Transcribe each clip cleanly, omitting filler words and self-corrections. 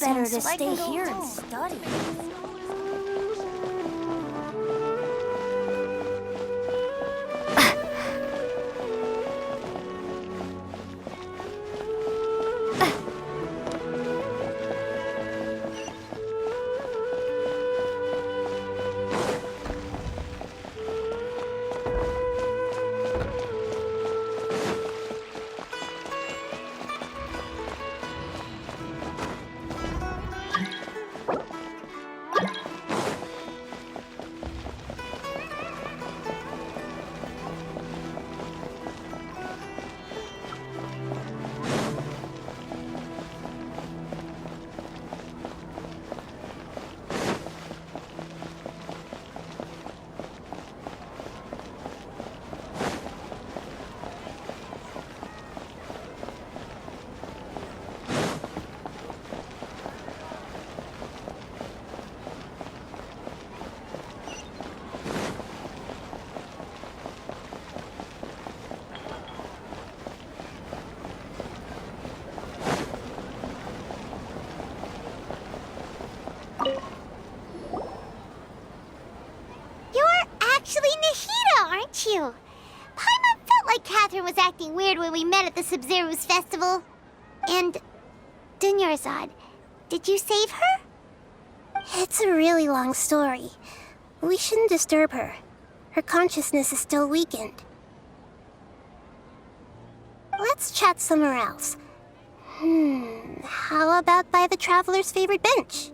better to stay here and study. You. Paimon felt like Catherine was acting weird when we met at the Sub-Zero's festival. And Dunyarzad, did you save her? It's a really long story. We shouldn't disturb her. Her consciousness is still weakened. Let's chat somewhere else. How about by the Traveler's favorite bench?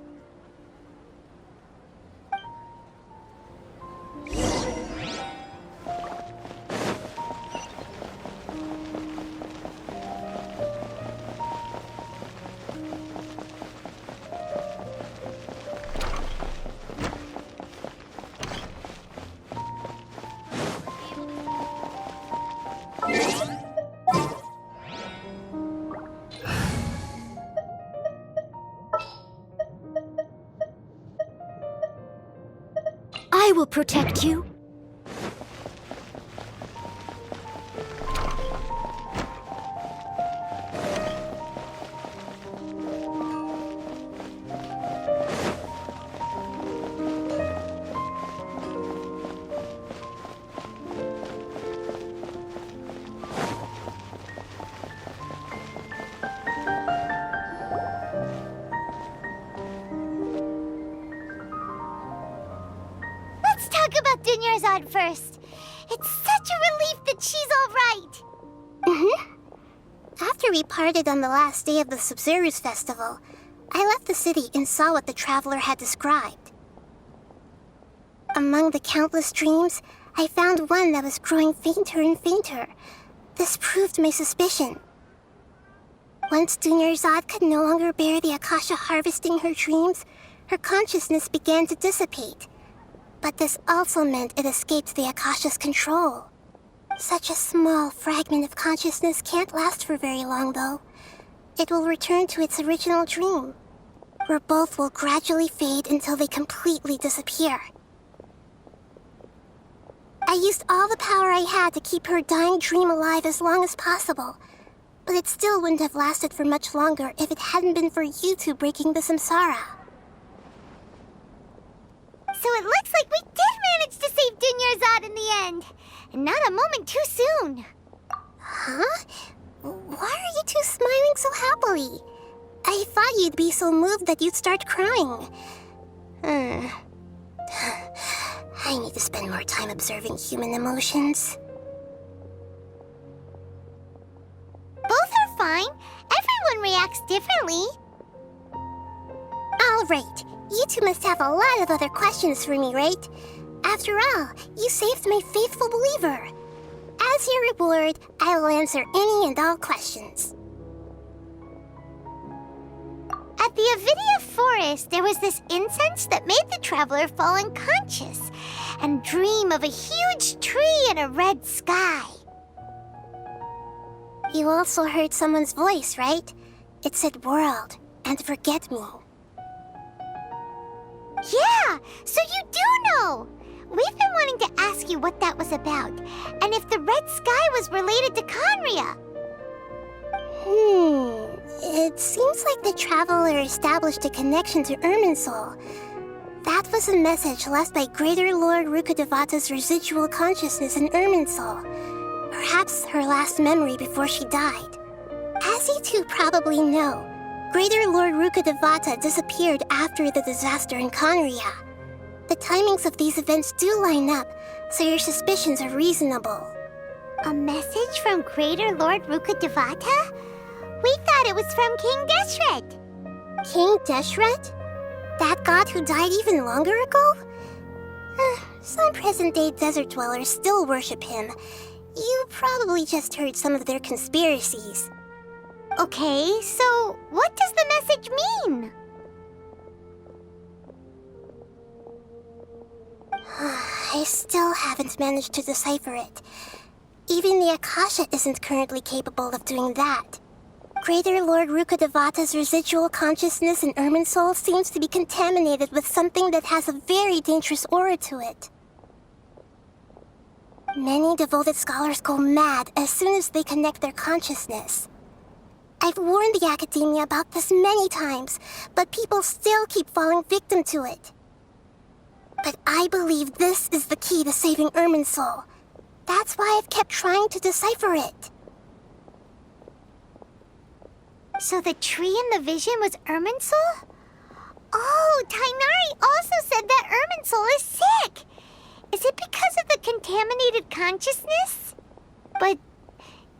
I will protect you. Let's talk about Dunyarzad first. It's such a relief that she's all right. After we parted on the last day of the Sub-Zero's festival, I left the city and saw what the Traveler had described. Among the countless dreams, I found one that was growing fainter and fainter. This proved my suspicion. Once Dunyarzad could no longer bear the Akasha harvesting her dreams, her consciousness began to dissipate. But this also meant it escaped the Akasha's control. Such a small fragment of consciousness can't last for very long, though. It will return to its original dream, where both will gradually fade until they completely disappear. I used all the power I had to keep her dying dream alive as long as possible, but it still wouldn't have lasted for much longer if it hadn't been for you two breaking the samsara. So it looks like we did manage to save Dunyarzad in the end. And not a moment too soon. Huh? Why are you two smiling so happily? I thought you'd be so moved that you'd start crying. I need to spend more time observing human emotions. Both are fine. Everyone reacts differently. All right. You two must have a lot of other questions for me, right? After all, you saved my faithful believer. As your reward, I will answer any and all questions. At the Avidia forest, there was this incense that made the Traveler fall unconscious and dream of a huge tree and a red sky. You also heard someone's voice, right? It said world and forget me. Yeah, so you do know! We've been wanting to ask you what that was about, and if the red sky was related to Conria. It seems like the traveler established a connection to Irminsul. That was a message left by Greater Lord Rukkhadevata's residual consciousness in Irminsul. Perhaps her last memory before she died. As you two probably know, Greater Lord Rukkhadevata disappeared after the disaster in Conria. The timings of these events do line up, so your suspicions are reasonable. A message from Greater Lord Rukkhadevata? We thought it was from King Deshret. King Deshret? That god who died even longer ago? Some present-day desert dwellers still worship him. You probably just heard some of their conspiracies. Okay, so what does the message mean? I still haven't managed to decipher it. Even the Akasha isn't currently capable of doing that. Greater Lord Rukkhadevata's residual consciousness in Irminsul seems to be contaminated with something that has a very dangerous aura to it. Many devoted scholars go mad as soon as they connect their consciousness. I've warned the academia about this many times, but people still keep falling victim to it. But I believe this is the key to saving Irminsul. That's why I've kept trying to decipher it. So the tree in the vision was Irminsul? Oh, Tainari also said that Irminsul is sick! Is it because of the contaminated consciousness? But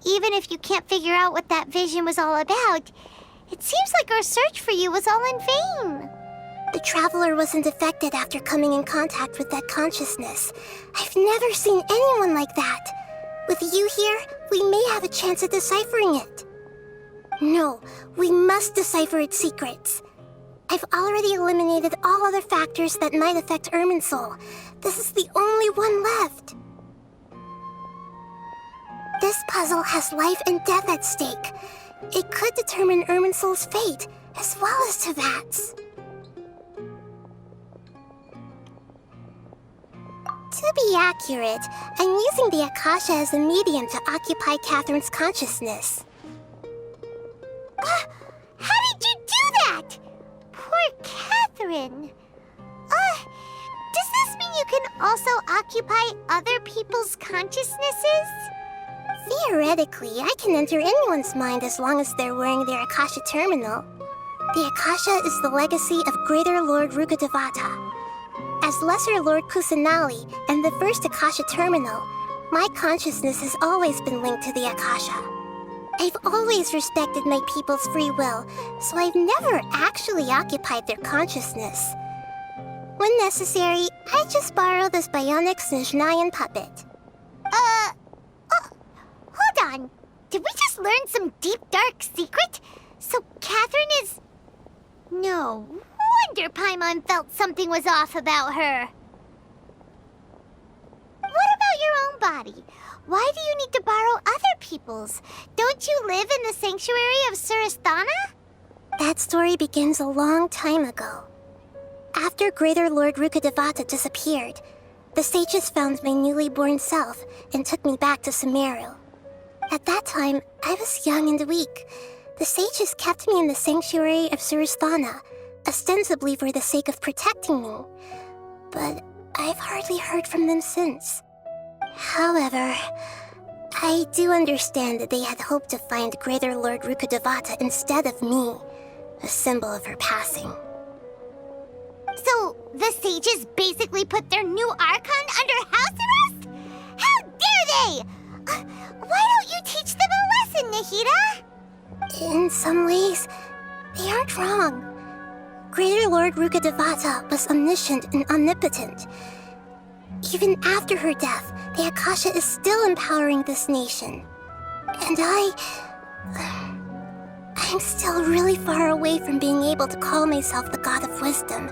even if you can't figure out what that vision was all about, it seems like our search for you was all in vain. The traveler wasn't affected after coming in contact with that consciousness. I've never seen anyone like that. With you here, we may have a chance at deciphering it. No, we must decipher its secrets. I've already eliminated all other factors that might affect Irminsul. This is the only one left. This puzzle has life and death at stake. It could determine Irminsul's fate, as well as Tevat's. To be accurate, I'm using the Akasha as a medium to occupy Catherine's consciousness. How did you do that? Poor Catherine. Does this mean you can also occupy other people's consciousnesses? Theoretically, I can enter anyone's mind as long as they're wearing their Akasha terminal. The Akasha is the legacy of Greater Lord Rukkhadevata. As Lesser Lord Kusanali and the first Akasha terminal, my consciousness has always been linked to the Akasha. I've always respected my people's free will, so I've never actually occupied their consciousness. When necessary, I just borrow this bionic Snezhnayan puppet. Hold on. Did we just learn some deep, dark secret? So Catherine is... No wonder Paimon felt something was off about her. What about your own body? Why do you need to borrow other people's? Don't you live in the sanctuary of Surasthana? That story begins a long time ago. After Greater Lord Rukkhadevata disappeared, the sages found my newly born self and took me back to Sumeru. At that time, I was young and weak. The sages kept me in the sanctuary of Surasthana, ostensibly for the sake of protecting me. But I've hardly heard from them since. However, I do understand that they had hoped to find Greater Lord Rukkhadevata instead of me, a symbol of her passing. So, the sages basically put their new Archon under house arrest? How dare they! Why don't you teach them a lesson, Nahida? In some ways, they aren't wrong. Greater Lord Rukkhadevata was omniscient and omnipotent. Even after her death, the Akasha is still empowering this nation. And I'm still really far away from being able to call myself the God of Wisdom.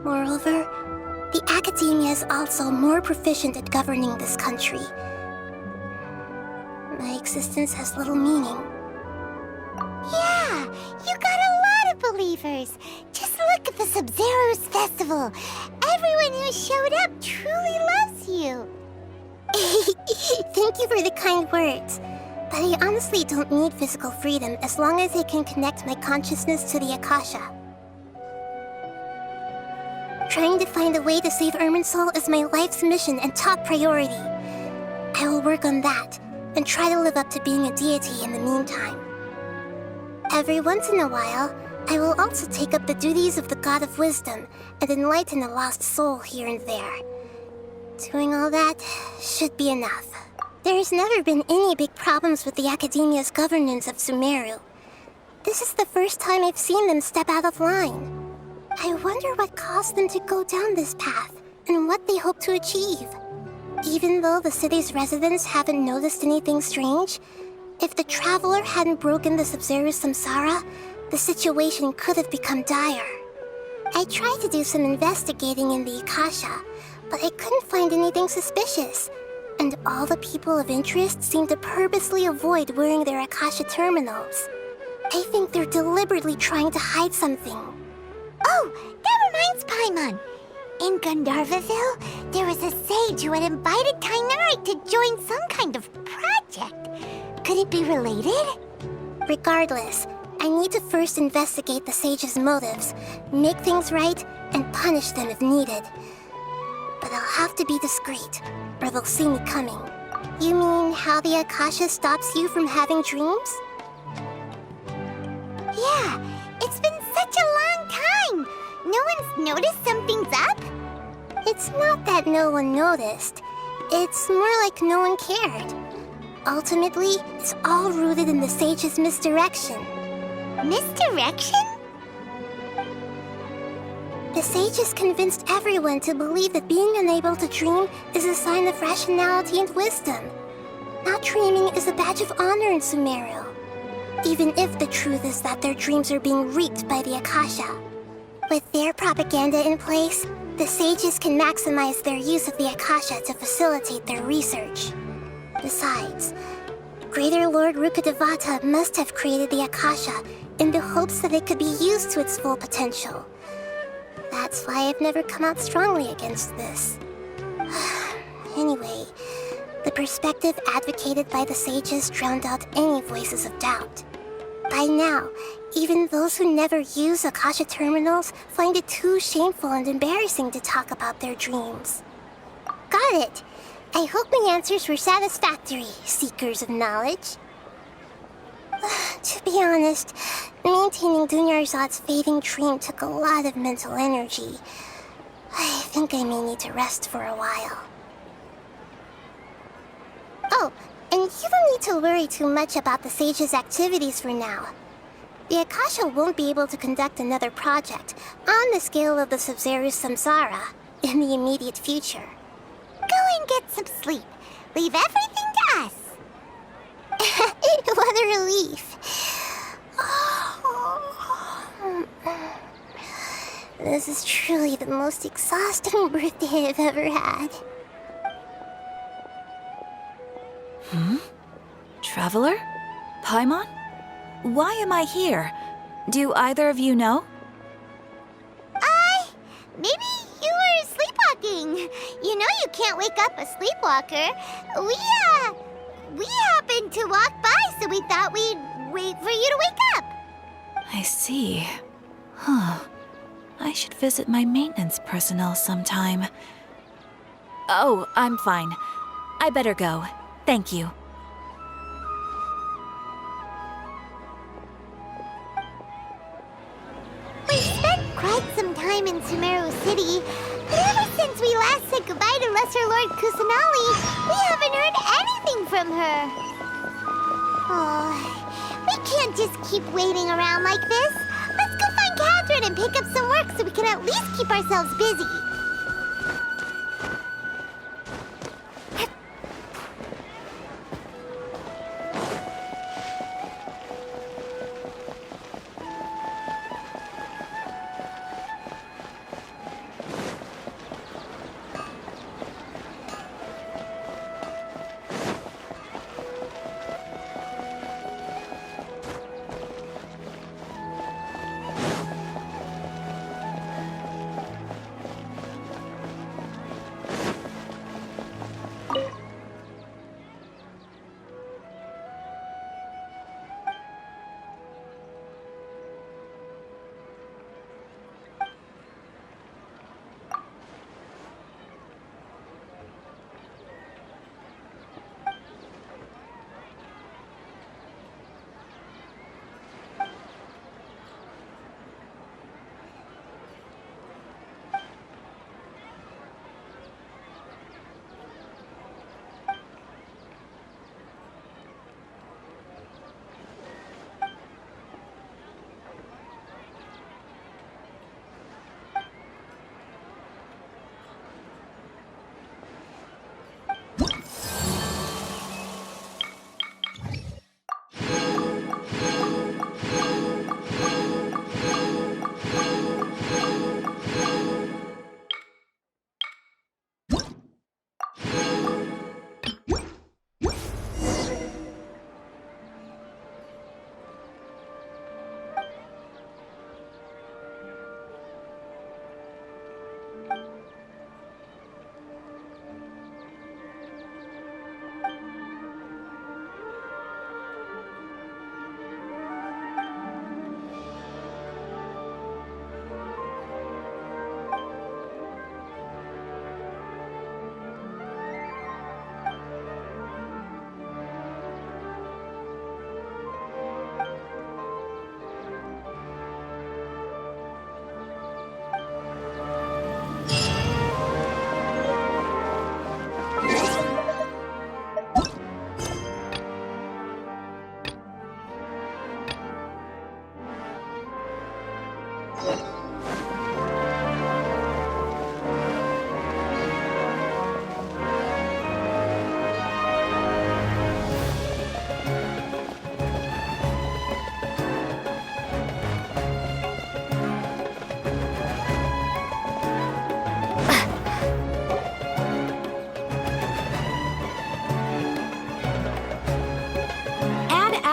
Moreover, the academia is also more proficient at governing this country. My existence has little meaning. Yeah, you got a lot of believers. Just look at the Sub-Zero's festival. Everyone who showed up truly loves you. Thank you for the kind words. But I honestly don't need physical freedom as long as I can connect my consciousness to the Akasha. Trying to find a way to save Irminsul is my life's mission and top priority. I will work on that, and try to live up to being a deity in the meantime. Every once in a while, I will also take up the duties of the God of Wisdom and enlighten a lost soul here and there. Doing all that should be enough. There's never been any big problems with the Academia's governance of Sumeru. This is the first time I've seen them step out of line. I wonder what caused them to go down this path, and what they hope to achieve. Even though the city's residents haven't noticed anything strange, if the Traveler hadn't broken the Sub-Zero Samsara, the situation could have become dire. I tried to do some investigating in the Akasha, but I couldn't find anything suspicious. And all the people of interest seem to purposely avoid wearing their Akasha terminals. I think they're deliberately trying to hide something. Oh, that reminds Paimon. In Gandharvaville, there was a sage who had invited Tainari to join some kind of project. Could it be related? Regardless, I need to first investigate the sage's motives, make things right, and punish them if needed. But I'll have to be discreet, or they'll see me coming. You mean how the Akasha stops you from having dreams? Yeah, it's been such a long time. No one's noticed something's up? It's not that no one noticed. It's more like no one cared. Ultimately, it's all rooted in the sage's misdirection. Misdirection? The sage has convinced everyone to believe that being unable to dream is a sign of rationality and wisdom. Not dreaming is a badge of honor in Sumeru, even if the truth is that their dreams are being reaped by the Akasha. With their propaganda in place, the sages can maximize their use of the Akasha to facilitate their research. Besides, Greater Lord Rukkhadevata must have created the Akasha in the hopes that it could be used to its full potential. That's why I've never come out strongly against this. Anyway, the perspective advocated by the sages drowned out any voices of doubt. By now, even those who never use Akasha terminals find it too shameful and embarrassing to talk about their dreams. Got it! I hope my answers were satisfactory, seekers of knowledge. To be honest, maintaining Dunyarzad's fading dream took a lot of mental energy. I think I may need to rest for a while. Oh, and you don't need to worry too much about the sage's activities for now. The Akasha won't be able to conduct another project on the scale of the Sub-Zero Samsara in the immediate future. Go and get some sleep. Leave everything to us. What a relief. This is truly the most exhausting birthday I've ever had. Traveler? Paimon? Why am I here? Do either of you know? Maybe you were sleepwalking. You know you can't wake up a sleepwalker. We happened to walk by, so we thought we'd wait for you to wake up. I see. I should visit my maintenance personnel sometime. Oh, I'm fine. I better go. Thank you. We spent quite some time in Sumeru City, but ever since we last said goodbye to Lesser Lord Kusanali, we haven't heard anything from her. Oh, we can't just keep waiting around like this. Let's go find Catherine and pick up some work so we can at least keep ourselves busy.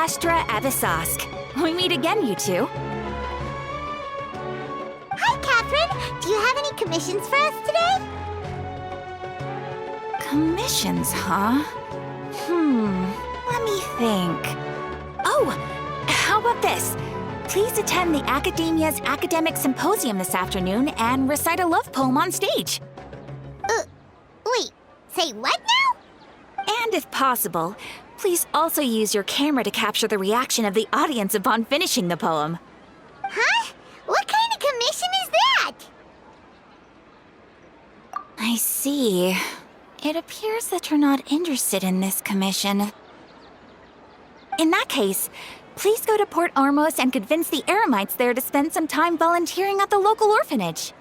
Astra Abyssosque. We meet again, you two. Hi, Catherine. Do you have any commissions for us today? Commissions, huh? Let me think. Oh, how about this? Please attend the Academia's Academic Symposium this afternoon and recite a love poem on stage. Wait, say what now? And if possible, please also use your camera to capture the reaction of the audience upon finishing the poem. Huh? What kind of commission is that? I see. It appears that you're not interested in this commission. In that case, please go to Port Ormos and convince the Eremites there to spend some time volunteering at the local orphanage.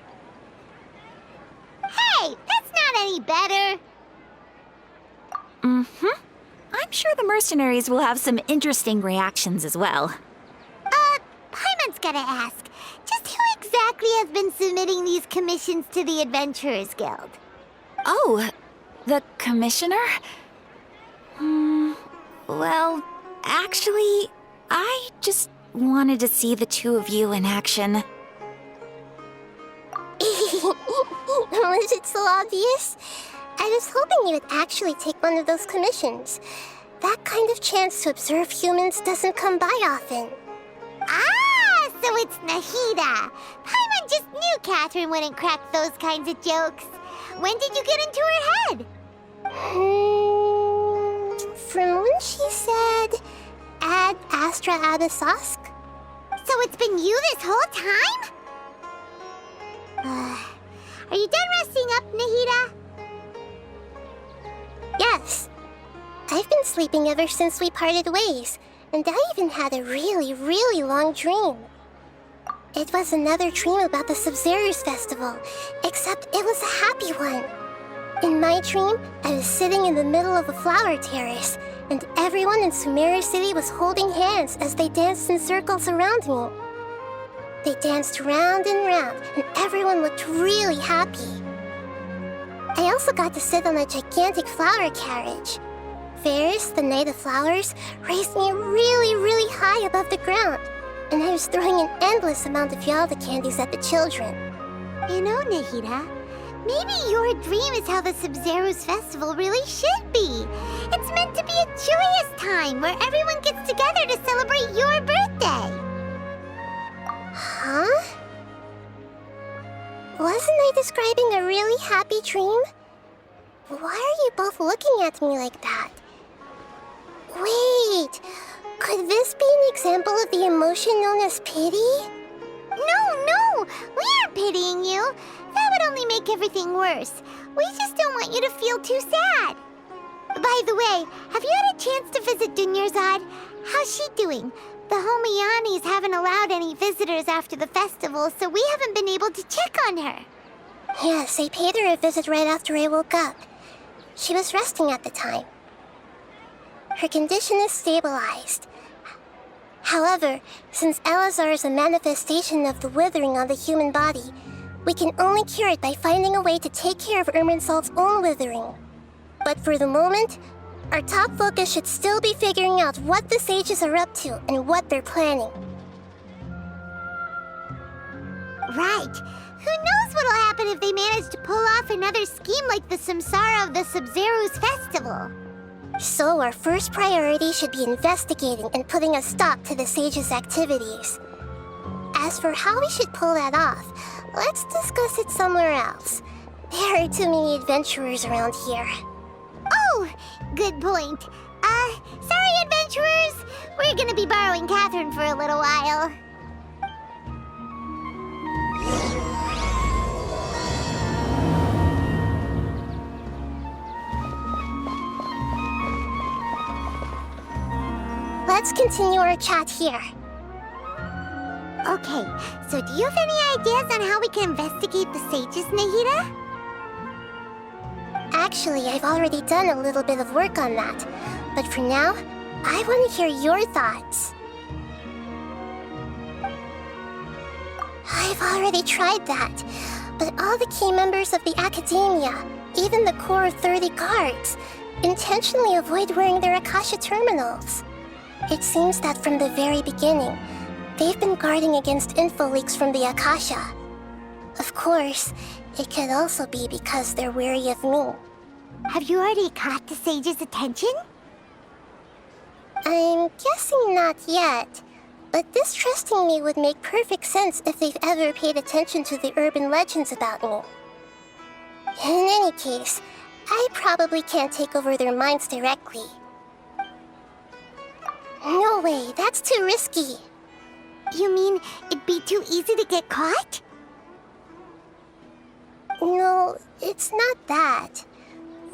Hey, that's not any better. I'm sure the mercenaries will have some interesting reactions as well. Paimon's gotta ask, just who exactly has been submitting these commissions to the Adventurers Guild? Oh, the commissioner? Well, actually, I just wanted to see the two of you in action. Was it so obvious? I was hoping you would actually take one of those commissions. That kind of chance to observe humans doesn't come by often. Ah, so it's Nahida. Paimon just knew Catherine wouldn't crack those kinds of jokes. When did you get into her head? From when she said, "Ad Astra Abyssosque." So it's been you this whole time? Are you done resting up, Nahida? Yes. I've been sleeping ever since we parted ways, and I even had a really, really long dream. It was another dream about the Sub-Zero's festival, except it was a happy one. In my dream, I was sitting in the middle of a flower terrace, and everyone in Sumeru City was holding hands as they danced in circles around me. They danced round and round, and everyone looked really happy. I also got to sit on a gigantic flower carriage. Ferris, the Knight of Flowers, raised me really, really high above the ground, and I was throwing an endless amount of Yalda candies at the children. You know, Nahida, maybe your dream is how the Sub-Zero's festival really should be. It's meant to be a joyous time where everyone gets together to celebrate your birthday. Huh? Wasn't I describing a really happy dream? Why are you both looking at me like that? Wait, could this be an example of the emotion known as pity? No, we aren't pitying you. That would only make everything worse. We just don't want you to feel too sad. By the way, have you had a chance to visit Dunyarzad? How's she doing? The Homiyanis haven't allowed any visitors after the festival, so we haven't been able to check on her. Yes, I paid her a visit right after I woke up. She was resting at the time. Her condition is stabilized. However, since Elazar is a manifestation of the withering on the human body, we can only cure it by finding a way to take care of Irminsul's own withering. But for the moment, our top focus should still be figuring out what the sages are up to and what they're planning. Right. Who knows what'll happen if they manage to pull off another scheme like the Samsara of the Sub-Zero's festival? So our first priority should be investigating and putting a stop to the sages' activities. As for how we should pull that off, let's discuss it somewhere else. There are too many adventurers around here. Oh, good point. Sorry, adventurers. We're gonna be borrowing Catherine for a little while. Let's continue our chat here. Okay, so do you have any ideas on how we can investigate the sages, Nahida? Actually, I've already done a little bit of work on that. But for now, I want to hear your thoughts. I've already tried that, but all the key members of the Academia, even the core of 30 guards, intentionally avoid wearing their Akasha terminals. It seems that from the very beginning, they've been guarding against info leaks from the Akasha. Of course, it could also be because they're wary of me. Have you already caught the sage's attention? I'm guessing not yet, but distrusting me would make perfect sense if they've ever paid attention to the urban legends about me. In any case, I probably can't take over their minds directly. No way, that's too risky. You mean it'd be too easy to get caught? No, it's not that.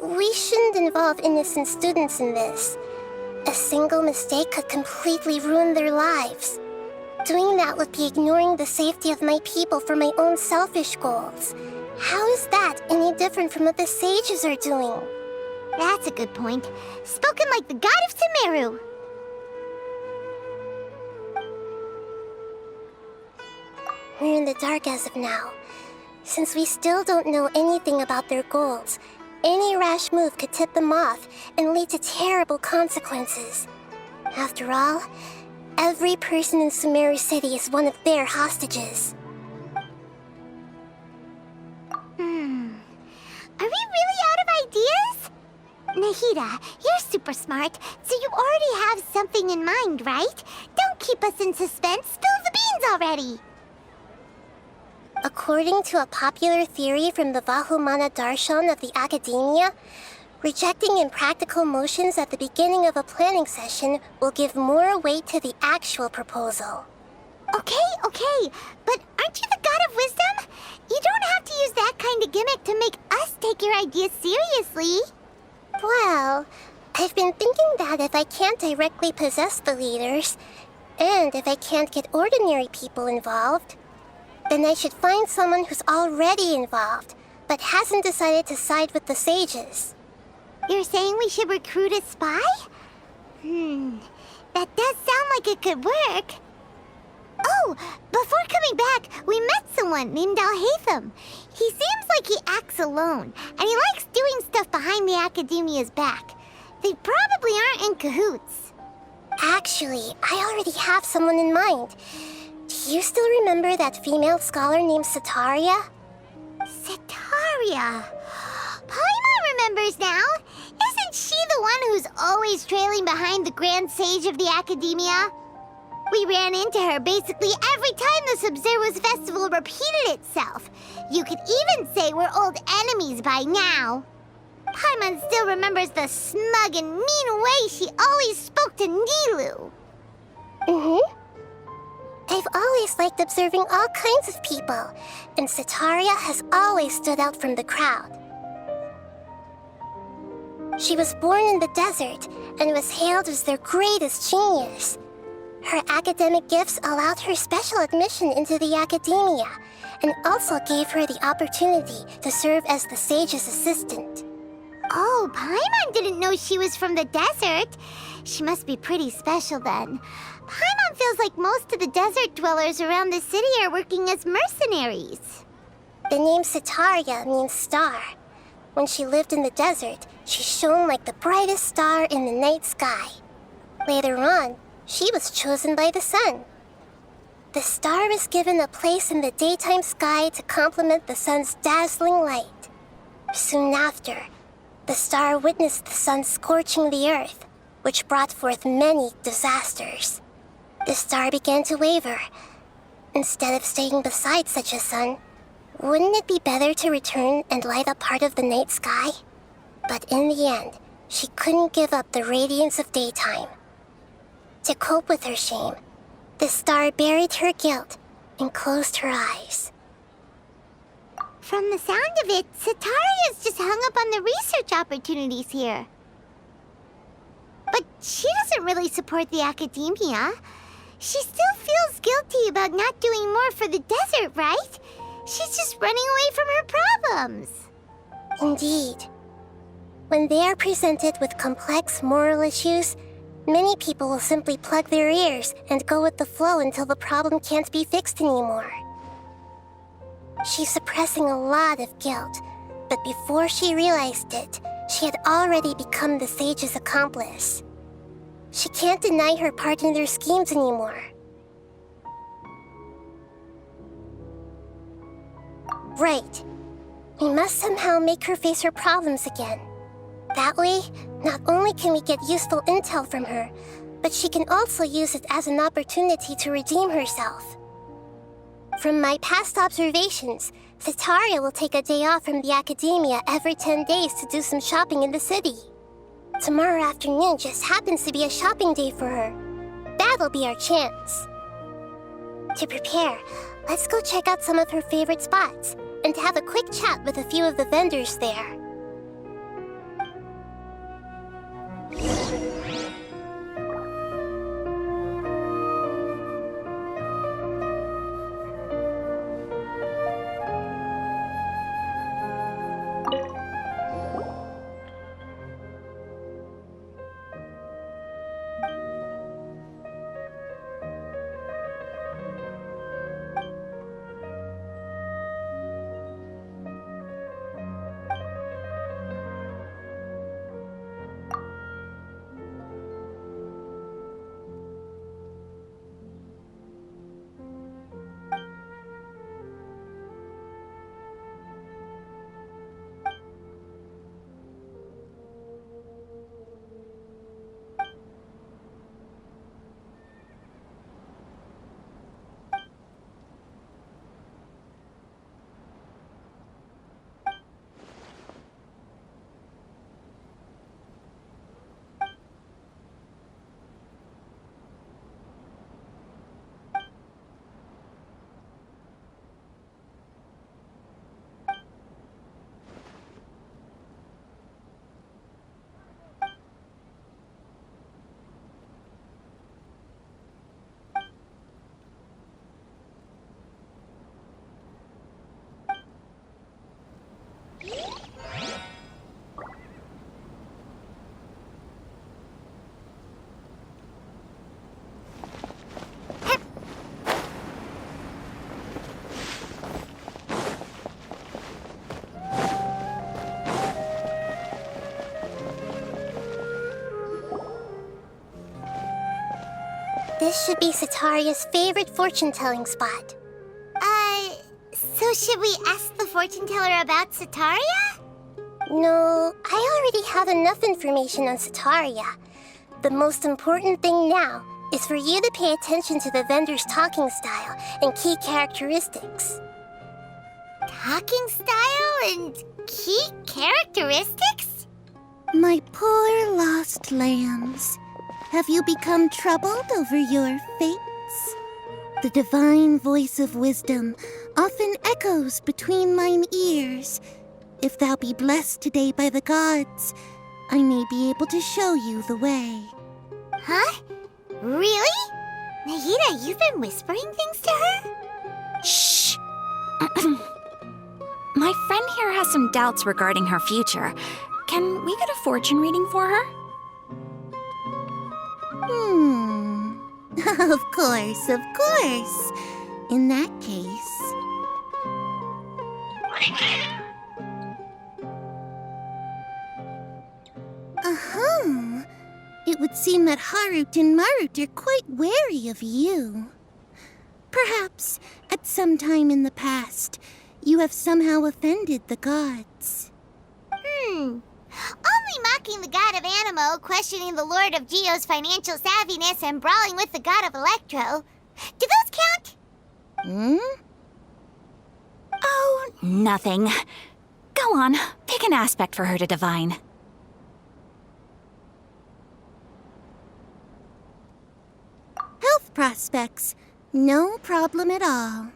We shouldn't involve innocent students in this. A single mistake could completely ruin their lives. Doing that would be ignoring the safety of my people for my own selfish goals. How is that any different from what the sages are doing? That's a good point. Spoken like the god of Sumeru. We're in the dark as of now. Since we still don't know anything about their goals, any rash move could tip them off and lead to terrible consequences. After all, every person in Sumeru City is one of their hostages. Are we really out of ideas? Nahida, you're super smart, so you already have something in mind, right? Don't keep us in suspense. Spill the beans already. According to a popular theory from the Vahumana Darshan of the Academia, rejecting impractical motions at the beginning of a planning session will give more weight to the actual proposal. Okay, but aren't you the god of wisdom? You don't have to use that kind of gimmick to make us take your ideas seriously. Well, I've been thinking that if I can't directly possess the leaders, and if I can't get ordinary people involved, then I should find someone who's already involved, but hasn't decided to side with the sages. You're saying we should recruit a spy? That does sound like it could work. Oh, before coming back, we met someone named Alhaitham. He seems like he acts alone, and he likes doing stuff behind the Academia's back. They probably aren't in cahoots. Actually, I already have someone in mind. Do you still remember that female scholar named Sataria? Sataria. Paimon remembers now. Isn't she the one who's always trailing behind the Grand Sage of the Academia? We ran into her basically every time the Sub-Zero's festival repeated itself. You could even say we're old enemies by now. Paimon still remembers the smug and mean way she always spoke to Nilu. I've always liked observing all kinds of people, and Sataria has always stood out from the crowd. She was born in the desert and was hailed as their greatest genius. Her academic gifts allowed her special admission into the academia, and also gave her the opportunity to serve as the sage's assistant. Oh, Paimon didn't know she was from the desert. She must be pretty special then. Paimon feels like most of the desert dwellers around the city are working as mercenaries. The name Sataria means star. When she lived in the desert, she shone like the brightest star in the night sky. Later on, she was chosen by the sun. The star was given a place in the daytime sky to complement the sun's dazzling light. Soon after, the star witnessed the sun scorching the earth, which brought forth many disasters. The star began to waver. Instead of staying beside such a sun, wouldn't it be better to return and light up part of the night sky? But in the end, she couldn't give up the radiance of daytime. To cope with her shame, the star buried her guilt and closed her eyes. From the sound of it, Sataria's just hung up on the research opportunities here. But she doesn't really support the academia. She still feels guilty about not doing more for the desert, right? She's just running away from her problems. Indeed. When they are presented with complex moral issues, many people will simply plug their ears and go with the flow until the problem can't be fixed anymore. She's suppressing a lot of guilt, but before she realized it, she had already become the sage's accomplice. She can't deny her part in their schemes anymore. Right. We must somehow make her face her problems again. That way, not only can we get useful intel from her, but she can also use it as an opportunity to redeem herself. From my past observations, Setaria will take a day off from the academia every 10 days to do some shopping in the city. Tomorrow afternoon just happens to be a shopping day for her. That'll be our chance. To prepare, let's go check out some of her favorite spots and have a quick chat with a few of the vendors there. This should be Setaria's favorite fortune-telling spot. So should we ask the fortune teller about Setaria? No, I already have enough information on Setaria. The most important thing now is for you to pay attention to the vendor's talking style and key characteristics. Talking style and key characteristics? My poor lost lambs, have you become troubled over your fates? The divine voice of wisdom often echoes between mine ears. If thou be blessed today by the gods, I may be able to show you the way. Huh? Really? Nahida, you've been whispering things to her? Shh! My friend here has some doubts regarding her future. Can we get a fortune reading for her? Of course, of course. In that case... It would seem that Harut and Marut are quite wary of you. Perhaps, at some time in the past, you have somehow offended the gods. Only mocking the god of Animo, questioning the lord of Geo's financial savviness, and brawling with the god of Electro. Do those count? Oh, nothing. Go on, pick an aspect for her to divine. Health prospects, no problem at all.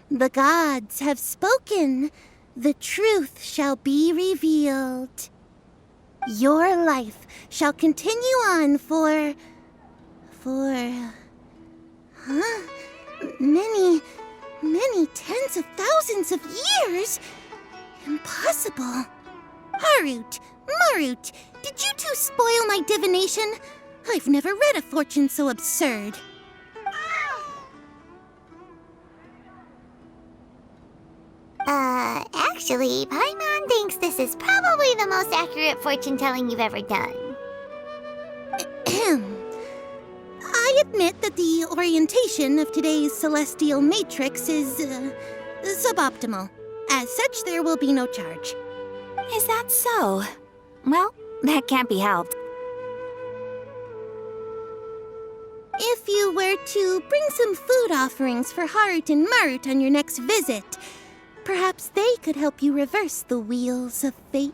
The gods have spoken. The truth shall be revealed. Your life shall continue on for many tens of thousands of years. Impossible. Harut, Marut, did you two spoil my divination? I've never read a fortune so absurd. Actually, Paimon thinks this is probably the most accurate fortune-telling you've ever done. I admit that the orientation of today's celestial matrix is suboptimal. As such, there will be no charge. Is that so? Well, that can't be helped. If you were to bring some food offerings for Heart and Mart on your next visit, perhaps they could help you reverse the wheels of fate.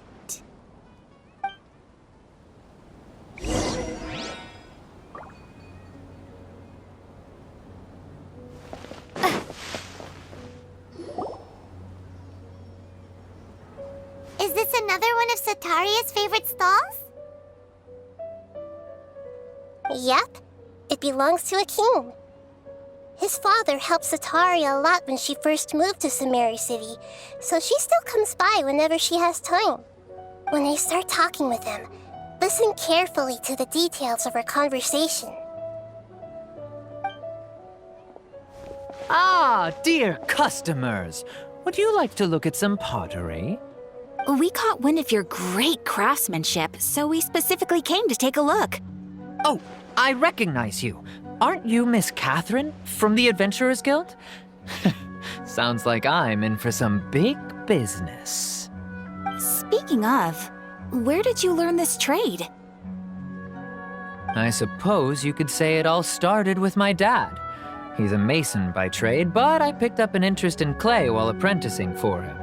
Is this another one of Sataria's favorite stalls? Yep, it belongs to a king. His father helped Sataria a lot when she first moved to Samari City, so she still comes by whenever she has time. When I start talking with him, listen carefully to the details of our conversation. Ah, dear customers! Would you like to look at some pottery? We caught wind of your great craftsmanship, so we specifically came to take a look. Oh, I recognize you. Aren't you Miss Catherine from the Adventurers Guild? Sounds like I'm in for some big business. Speaking of, where did you learn this trade? I suppose you could say it all started with my dad. He's a mason by trade, but I picked up an interest in clay while apprenticing for him.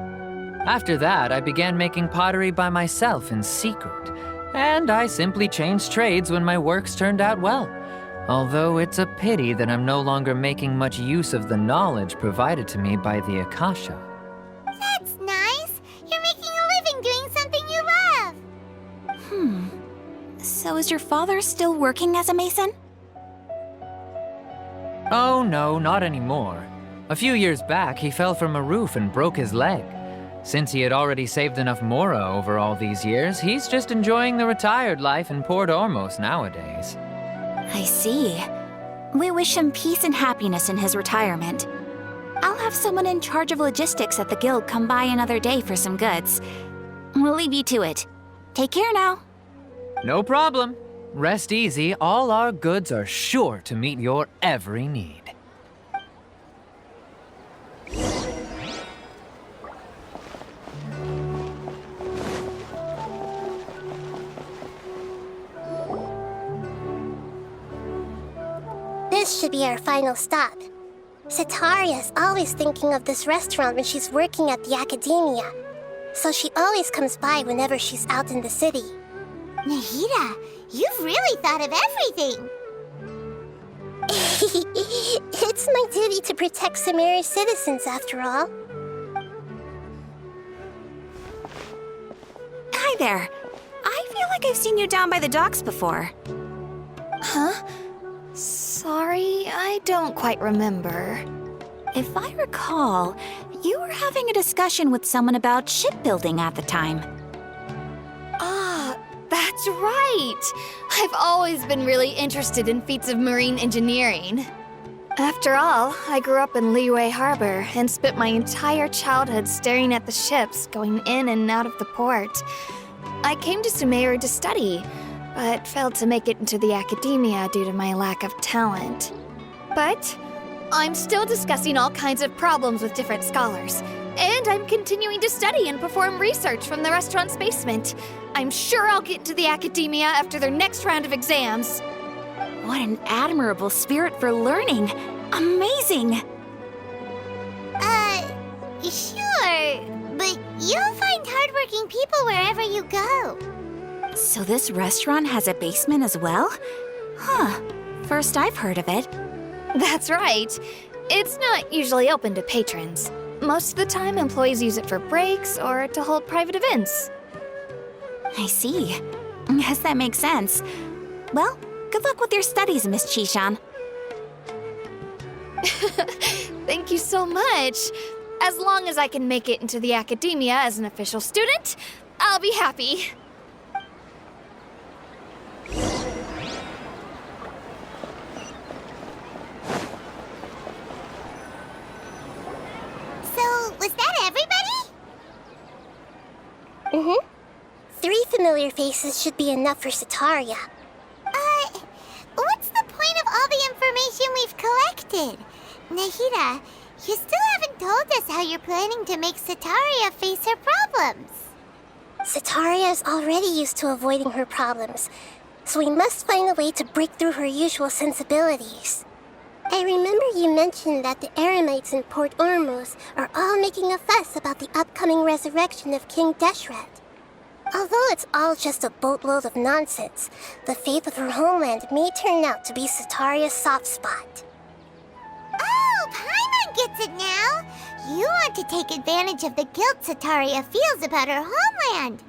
After that, I began making pottery by myself in secret, and I simply changed trades when my works turned out well. Although it's a pity that I'm no longer making much use of the knowledge provided to me by the Akasha. That's nice. You're making a living doing something you love. So is your father still working as a mason? Oh no, not anymore. A few years back, he fell from a roof and broke his leg. Since he had already saved enough Mora over all these years, he's just enjoying the retired life in Port Ormos nowadays. I see. We wish him peace and happiness in his retirement. I'll have someone in charge of logistics at the guild come by another day for some goods. We'll leave you to it. Take care now. No problem. Rest easy, all our goods are sure to meet your every need. This should be our final stop. Sataria's always thinking of this restaurant when she's working at the academia, so she always comes by whenever she's out in the city. Nahida, you've really thought of everything. It's my duty to protect Samari's citizens, after all. Hi there. I feel like I've seen you down by the docks before. Huh? Sorry, I don't quite remember. If I recall, you were having a discussion with someone about shipbuilding at the time. Ah, that's right! I've always been really interested in feats of marine engineering. After all, I grew up in Liyue Harbor and spent my entire childhood staring at the ships going in and out of the port. I came to Sumeru to study, but failed to make it into the academia due to my lack of talent. But I'm still discussing all kinds of problems with different scholars, and I'm continuing to study and perform research from the restaurant's basement. I'm sure I'll get into the academia after their next round of exams. What an admirable spirit for learning! Amazing! Sure, but you'll find hardworking people wherever you go. So this restaurant has a basement as well? Huh. First I've heard of it. That's right. It's not usually open to patrons. Most of the time, employees use it for breaks or to hold private events. I see. Guess that makes sense. Well, good luck with your studies, Miss Chishan. Thank you so much. As long as I can make it into the academia as an official student, I'll be happy. So, was that everybody? Mm-hmm. 3 familiar faces should be enough for Sataria. What's the point of all the information we've collected? Nahida, you still haven't told us how you're planning to make Sataria face her problems. Sataria is already used to avoiding her problems, so we must find a way to break through her usual sensibilities. I remember you mentioned that the Eremites in Port Ormuz are all making a fuss about the upcoming resurrection of King Deshret. Although it's all just a boatload of nonsense, the faith of her homeland may turn out to be Sataria's soft spot. Oh, Paimon gets it now! You want to take advantage of the guilt Sataria feels about her homeland.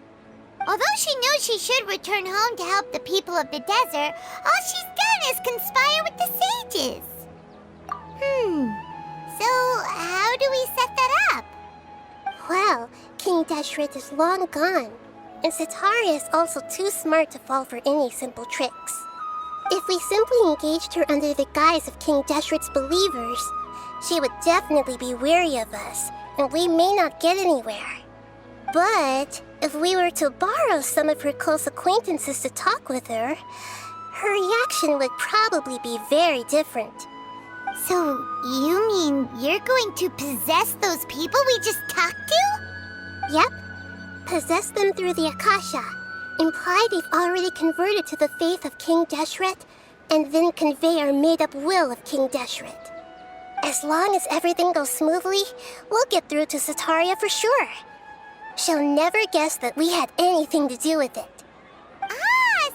Although she knows she should return home to help the people of the desert, all she's done is conspire with the sages. So how do we set that up? Well, King Deshret is long gone, and Sataria is also too smart to fall for any simple tricks. If we simply engaged her under the guise of King Deshret's believers, she would definitely be wary of us, and we may not get anywhere. But if we were to borrow some of her close acquaintances to talk with her, her reaction would probably be very different. So you mean you're going to possess those people we just talked to? Yep. Possess them through the Akasha. Imply they've already converted to the faith of King Deshret, and then convey our made-up will of King Deshret. As long as everything goes smoothly, we'll get through to Sataria for sure. She'll never guess that we had anything to do with it.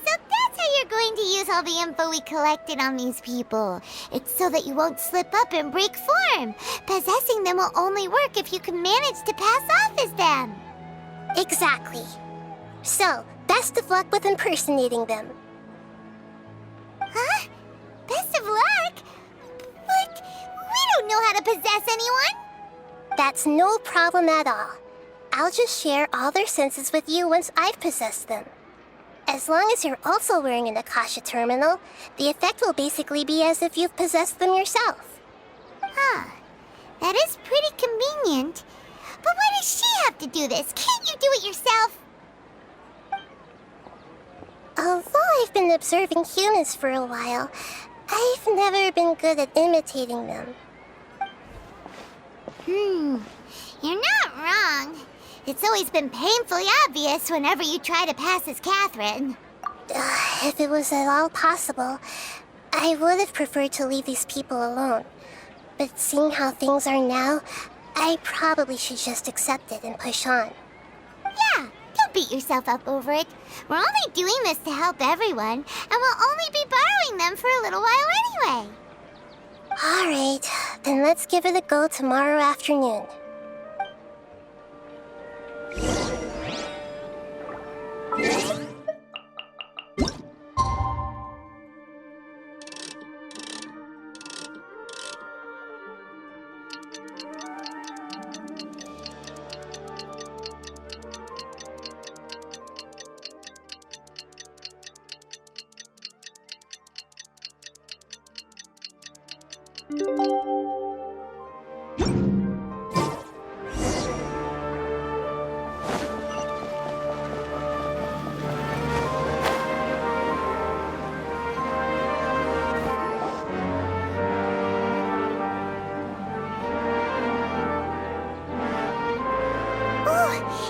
So that's how you're going to use all the info we collected on these people. It's so that you won't slip up and break form. Possessing them will only work if you can manage to pass off as them. Exactly. So, best of luck with impersonating them. Huh? Best of luck? But we don't know how to possess anyone. That's no problem at all. I'll just share all their senses with you once I've possessed them. As long as you're also wearing an Akasha terminal, the effect will basically be as if you've possessed them yourself. Huh. That is pretty convenient. But why does she have to do this? Can't you do it yourself? Although I've been observing humans for a while, I've never been good at imitating them. You're not wrong. It's always been painfully obvious whenever you try to pass as Catherine. If it was at all possible, I would have preferred to leave these people alone. But seeing how things are now, I probably should just accept it and push on. Yeah, don't beat yourself up over it. We're only doing this to help everyone, and we'll only be borrowing them for a little while anyway. Alright, then let's give it a go tomorrow afternoon.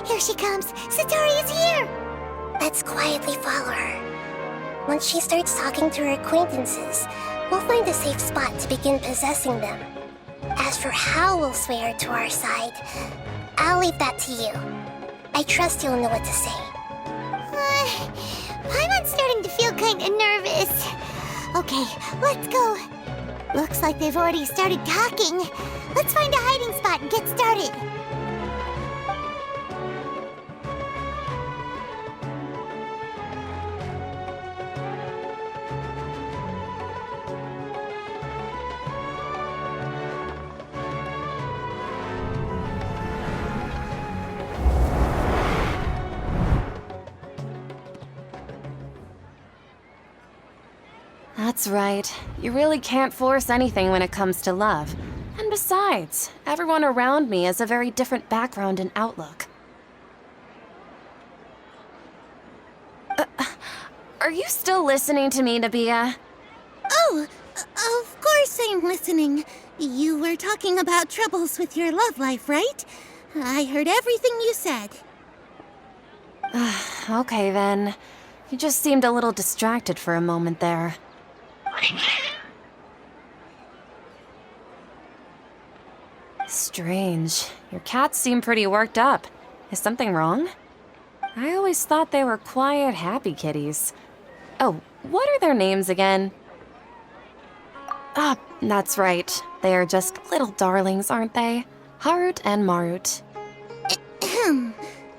Here she comes! Sataria's here! Let's quietly follow her. Once she starts talking to her acquaintances, we'll find a safe spot to begin possessing them. As for how we'll sway her to our side, I'll leave that to you. I trust you'll know what to say. I'm starting to feel kind of nervous. Okay, let's go. Looks like they've already started talking. Let's find a hiding spot and get started. That's right. You really can't force anything when it comes to love. And besides, everyone around me has a very different background and outlook. Are you still listening to me, Nabia? Oh, of course I'm listening. You were talking about troubles with your love life, right? I heard everything you said. Okay then. You just seemed a little distracted for a moment there. Strange. Your cats seem pretty worked up. Is something wrong? I always thought they were quiet, happy kitties. Oh, what are their names again? Ah, that's right. They are just little darlings, aren't they? Harut and Marut.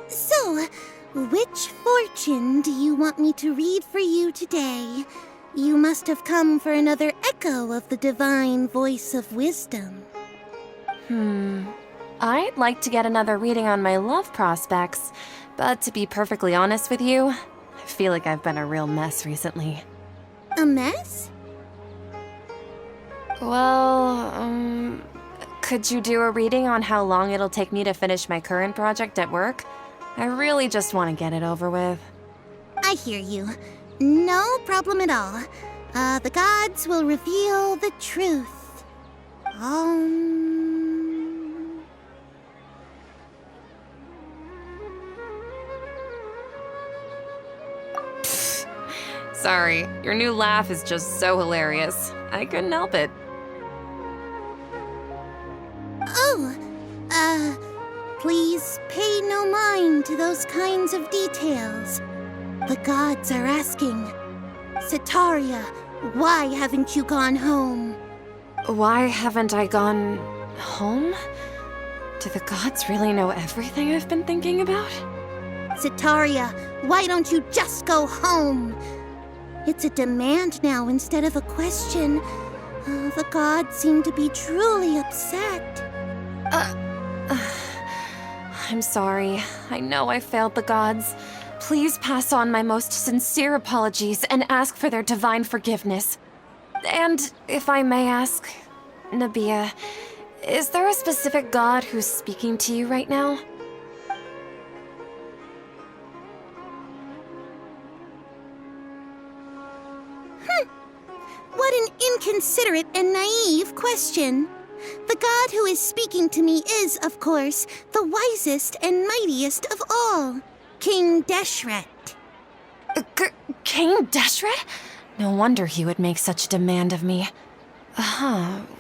So, which fortune do you want me to read for you today? You must have come for another echo of the divine voice of wisdom. I'd like to get another reading on my love prospects, but to be perfectly honest with you, I feel like I've been a real mess recently. A mess? Well, could you do a reading on how long it'll take me to finish my current project at work? I really just want to get it over with. I hear you. No problem at all. The gods will reveal the truth. Sorry, your new laugh is just so hilarious. I couldn't help it. Please pay no mind to those kinds of details. The gods are asking, Sitaria, why haven't you gone home? Why haven't I gone home? Do the gods really know everything I've been thinking about? Sitaria, why don't you just go home? It's a demand now instead of a question. The gods seem to be truly upset. I'm sorry. I know I failed the gods. Please pass on my most sincere apologies and ask for their divine forgiveness. And if I may ask, Nabia, is there a specific god who's speaking to you right now? What an inconsiderate and naive question. The god who is speaking to me is, of course, the wisest and mightiest of all, King Deshret. King Deshret? No wonder he would make such a demand of me.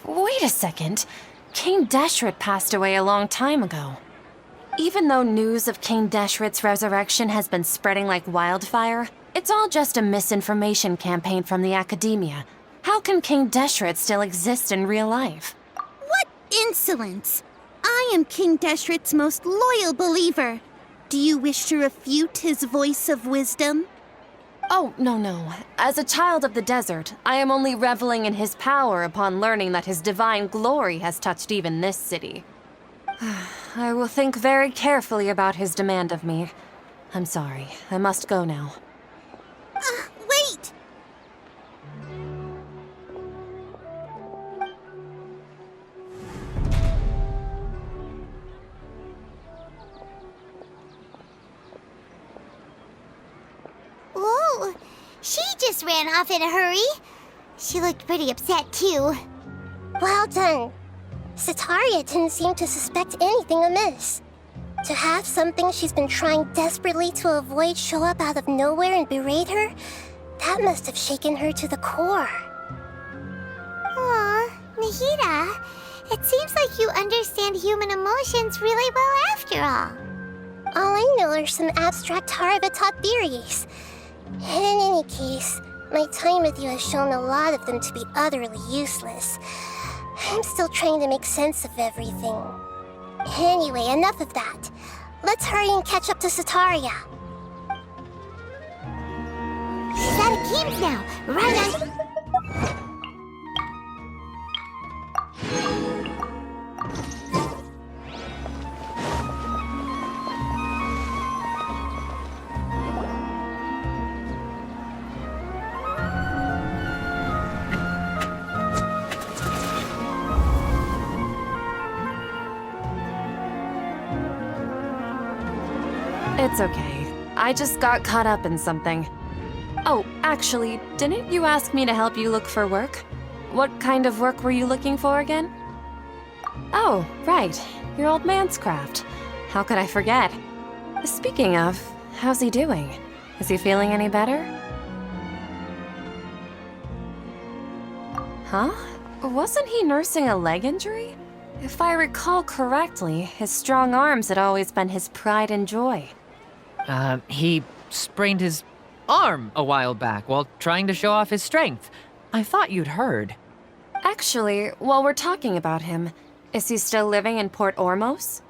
Wait a second. King Deshret passed away a long time ago. Even though news of King Deshret's resurrection has been spreading like wildfire, it's all just a misinformation campaign from the academia. How can King Deshret still exist in real life? What insolence! I am King Deshret's most loyal believer. Do you wish to refute his voice of wisdom? Oh, no. As a child of the desert, I am only reveling in his power upon learning that his divine glory has touched even this city. I will think very carefully about his demand of me. I'm sorry. I must go now. Wait! Whoa, she just ran off in a hurry. She looked pretty upset, too. Well done. Sitaria didn't seem to suspect anything amiss. To have something she's been trying desperately to avoid show up out of nowhere and berate her, that must have shaken her to the core. Aw, Nahida, it seems like you understand human emotions really well after all. All I know are some abstract Harava-taught theories. In any case, my time with you has shown a lot of them to be utterly useless. I'm still trying to make sense of everything. Anyway, enough of that. Let's hurry and catch up to Sitaria. She's out of games now. Run on. It's okay. I just got caught up in something. Oh, actually, didn't you ask me to help you look for work? What kind of work were you looking for again? Oh, right. Your old man's craft. How could I forget? Speaking of, how's he doing? Is he feeling any better? Huh? Wasn't he nursing a leg injury? If I recall correctly, his strong arms had always been his pride and joy. He sprained his arm a while back while trying to show off his strength. I thought you'd heard. Actually, while we're talking about him, is he still living in Port Ormos?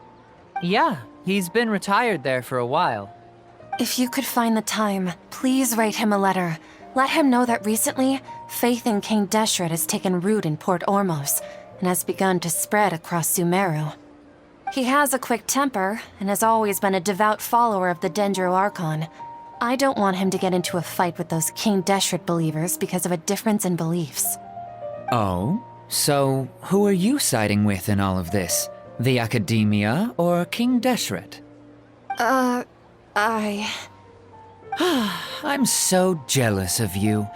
Yeah, he's been retired there for a while. If you could find the time, please write him a letter. Let him know that recently, faith in King Deshret has taken root in Port Ormos and has begun to spread across Sumeru. He has a quick temper and has always been a devout follower of the Dendro Archon. I don't want him to get into a fight with those King Deshret believers because of a difference in beliefs. Oh? So, who are you siding with in all of this? The Academia or King Deshret? I'm so jealous of you.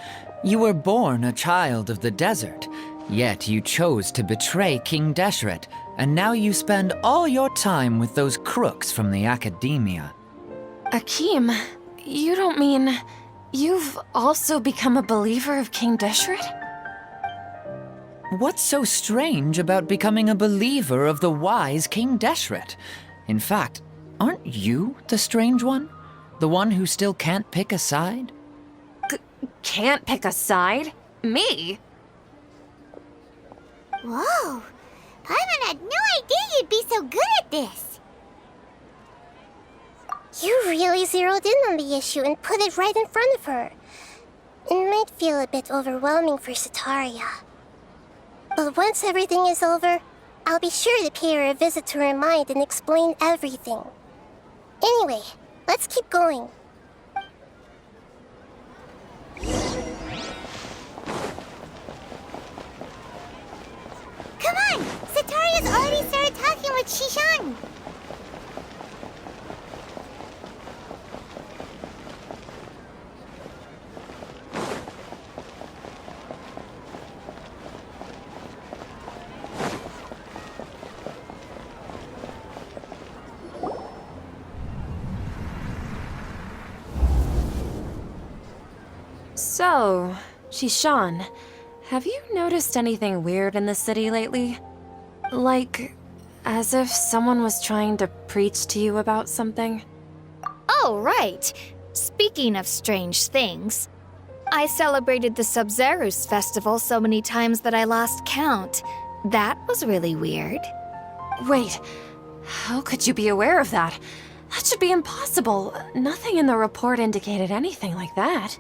You were born a child of the desert, yet you chose to betray King Deshret, and now you spend all your time with those crooks from the Academia. Akeem, you don't mean you've also become a believer of King Deshret? What's so strange about becoming a believer of the wise King Deshret? In fact, aren't you the strange one? The one who still can't pick a side? Can't pick a side? Me? Whoa! Paimon had no idea you'd be so good at this. You really zeroed in on the issue and put it right in front of her. It might feel a bit overwhelming for Sataria. But once everything is over, I'll be sure to pay her a visit to her mind and explain everything. Anyway, let's keep going. Come on! Sataria's already started talking with Shishan. So, Shishan, have you noticed anything weird in the city lately? Like, as if someone was trying to preach to you about something? Oh, right. Speaking of strange things, I celebrated the Sub-Zerus festival so many times that I lost count. That was really weird. Wait, how could you be aware of that? That should be impossible. Nothing in the report indicated anything like that.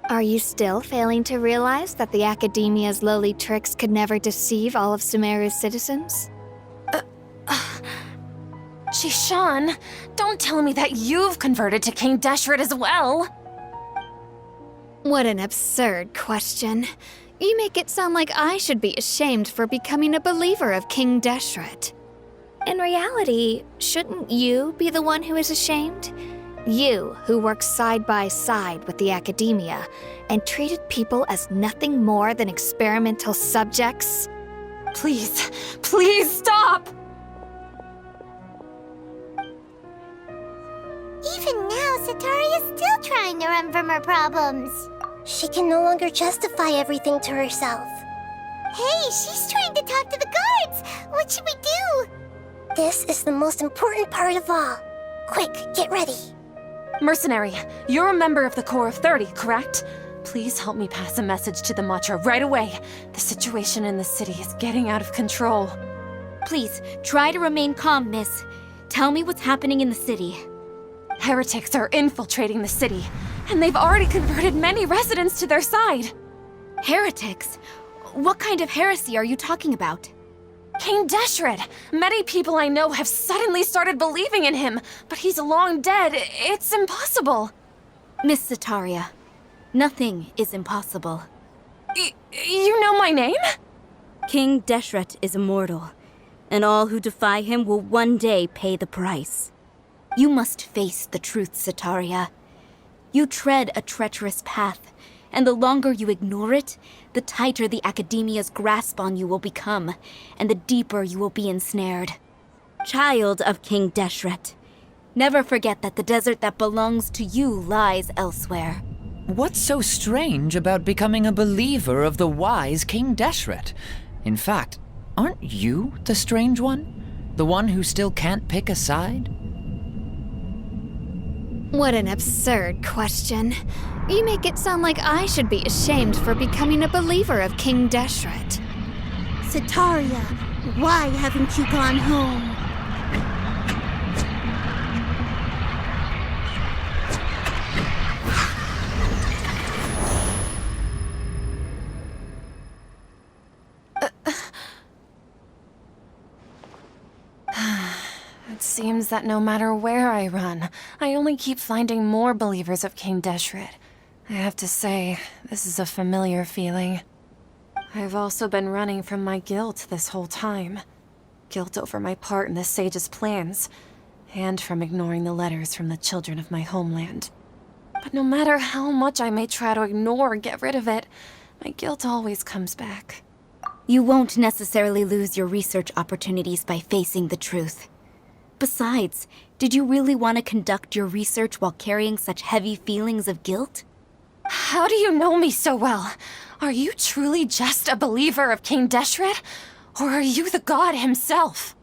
Are you still failing to realize that the Academia's lowly tricks could never deceive all of Sumeru's citizens? Shishan, don't tell me that you've converted to King Deshret as well! What an absurd question. You make it sound like I should be ashamed for becoming a believer of King Deshret. In reality, shouldn't you be the one who is ashamed? You, who works side by side with the Academia and treated people as nothing more than experimental subjects? Please, please stop! Even now, Sataria's still trying to run from her problems. She can no longer justify everything to herself. Hey, she's trying to talk to the guards! What should we do? This is the most important part of all. Quick, get ready. Mercenary, you're a member of the Corps of 30, correct? Please help me pass a message to the Matcha right away. The situation in the city is getting out of control. Please, try to remain calm, miss. Tell me what's happening in the city. Heretics are infiltrating the city, and they've already converted many residents to their side. Heretics? What kind of heresy are you talking about? King Deshret! Many people I know have suddenly started believing in him, but he's long dead. It's impossible. Miss Sataria, nothing is impossible. You know my name? King Deshret is immortal, and all who defy him will one day pay the price. You must face the truth, Sataria. You tread a treacherous path, and the longer you ignore it, the tighter the Academia's grasp on you will become, and the deeper you will be ensnared. Child of King Deshret, never forget that the desert that belongs to you lies elsewhere. What's so strange about becoming a believer of the wise King Deshret? In fact, aren't you the strange one? The one who still can't pick a side? What an absurd question. You make it sound like I should be ashamed for becoming a believer of King Deshret. Sataria, why haven't you gone home? It seems that no matter where I run, I only keep finding more believers of King Deshret. I have to say, this is a familiar feeling. I've also been running from my guilt this whole time. Guilt over my part in the Sage's plans, and from ignoring the letters from the children of my homeland. But no matter how much I may try to ignore or get rid of it, my guilt always comes back. You won't necessarily lose your research opportunities by facing the truth. Besides, did you really want to conduct your research while carrying such heavy feelings of guilt? How do you know me so well? Are you truly just a believer of King Deshret? Or are you the god himself?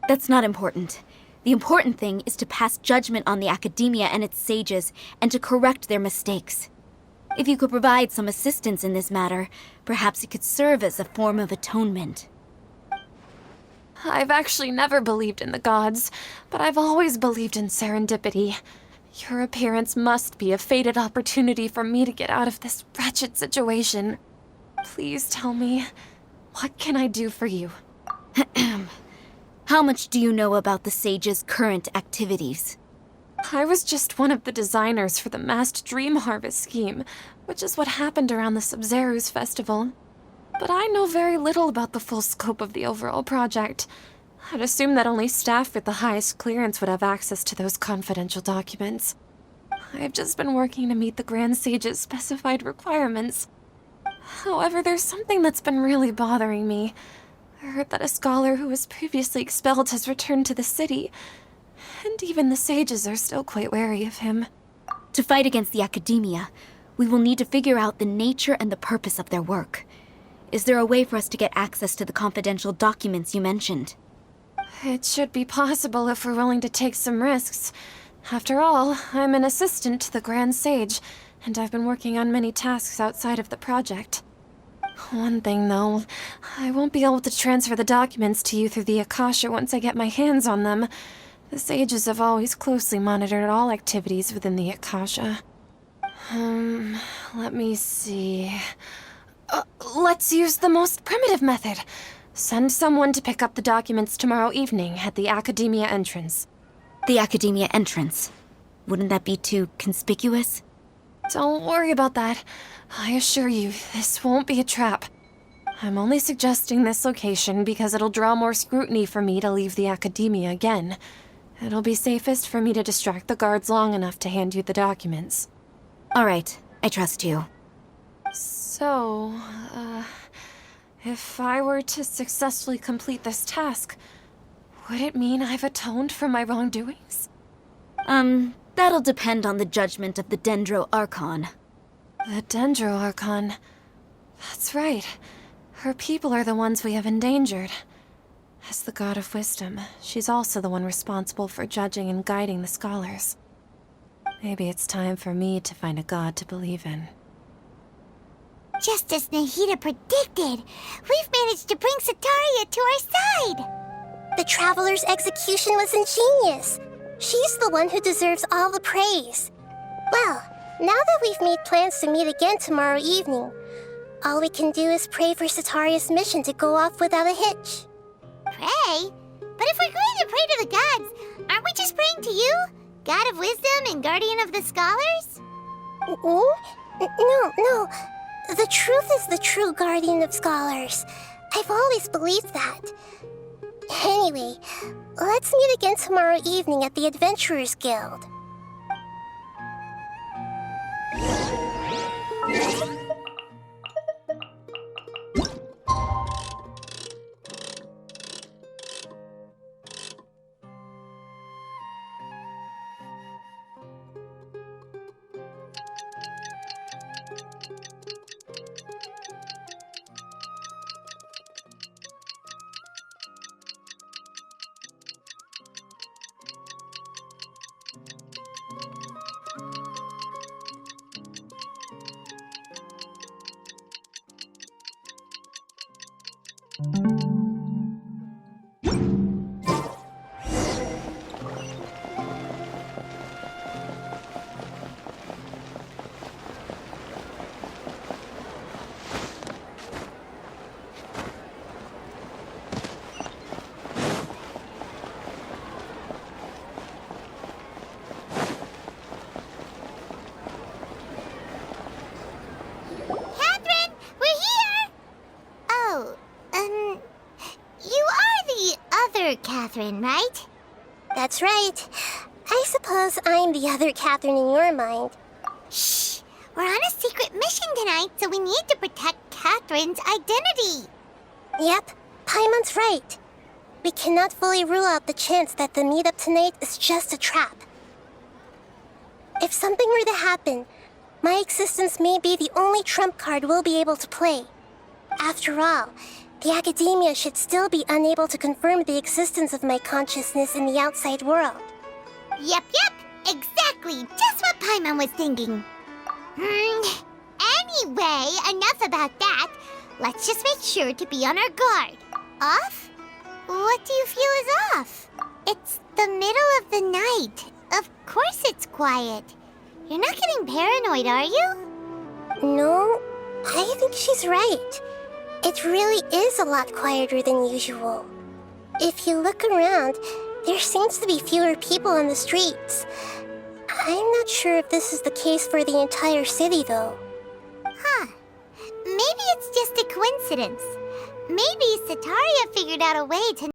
That's not important. The important thing is to pass judgment on the Academia and its sages, and to correct their mistakes. If you could provide some assistance in this matter, perhaps it could serve as a form of atonement. I've actually never believed in the gods, but I've always believed in serendipity. Your appearance must be a fated opportunity for me to get out of this wretched situation. Please tell me, what can I do for you? How much do you know about the sage's current activities? I was just one of the designers for the masked dream harvest scheme, which is what happened around the Sub-Zeru's festival. But I know very little about the full scope of the overall project. I'd assume that only staff with the highest clearance would have access to those confidential documents. I've just been working to meet the Grand Sage's specified requirements. However, there's something that's been really bothering me. I heard that a scholar who was previously expelled has returned to the city, and even the sages are still quite wary of him. To fight against the Academia, we will need to figure out the nature and the purpose of their work. Is there a way for us to get access to the confidential documents you mentioned? It should be possible if we're willing to take some risks. After all, I'm an assistant to the Grand Sage, and I've been working on many tasks outside of the project. One thing, though, I won't be able to transfer the documents to you through the Akasha once I get my hands on them. The sages have always closely monitored all activities within the Akasha. Let me see... let's use the most primitive method. Send someone to pick up the documents tomorrow evening at the Academia entrance. The Academia entrance. Wouldn't that be too conspicuous? Don't worry about that. I assure you, this won't be a trap. I'm only suggesting this location because it'll draw more scrutiny for me to leave the Academia again. It'll be safest for me to distract the guards long enough to hand you the documents. All right, I trust you. So, if I were to successfully complete this task, would it mean I've atoned for my wrongdoings? That'll depend on the judgment of the Dendro Archon. The Dendro Archon. That's right. Her people are the ones we have endangered. As the God of Wisdom, she's also the one responsible for judging and guiding the scholars. Maybe it's time for me to find a god to believe in. Just as Nahida predicted, we've managed to bring Sataria to our side! The Traveler's execution was ingenious. She's the one who deserves all the praise. Well, now that we've made plans to meet again tomorrow evening, all we can do is pray for Sataria's mission to go off without a hitch. Pray? But if we're going to pray to the gods, aren't we just praying to you? God of Wisdom and Guardian of the Scholars? No. The truth is the true Guardian of Scholars. I've always believed that. Anyway, let's meet again tomorrow evening at the Adventurers Guild. Catherine, we're here! Oh, you are the other Catherine, right? That's right. I suppose I'm the other Catherine in your mind. Shh! We're on a secret mission tonight, so we need to protect Catherine's identity. Yep, Paimon's right. We cannot fully rule out the chance that the meetup tonight is just a trap. If something were to happen, my existence may be the only trump card we'll be able to play. After all, the academia should still be unable to confirm the existence of my consciousness in the outside world. Yep, exactly. Just what Paimon was thinking. Anyway, enough about that. Let's just make sure to be on our guard. Off? What do you feel is off? It's the middle of the night. Of course it's quiet. You're not getting paranoid, are you? No, I think she's right. It really is a lot quieter than usual. If you look around, there seems to be fewer people on the streets. I'm not sure if this is the case for the entire city, though. Huh. Maybe it's just a coincidence. Maybe Sataria figured out a way to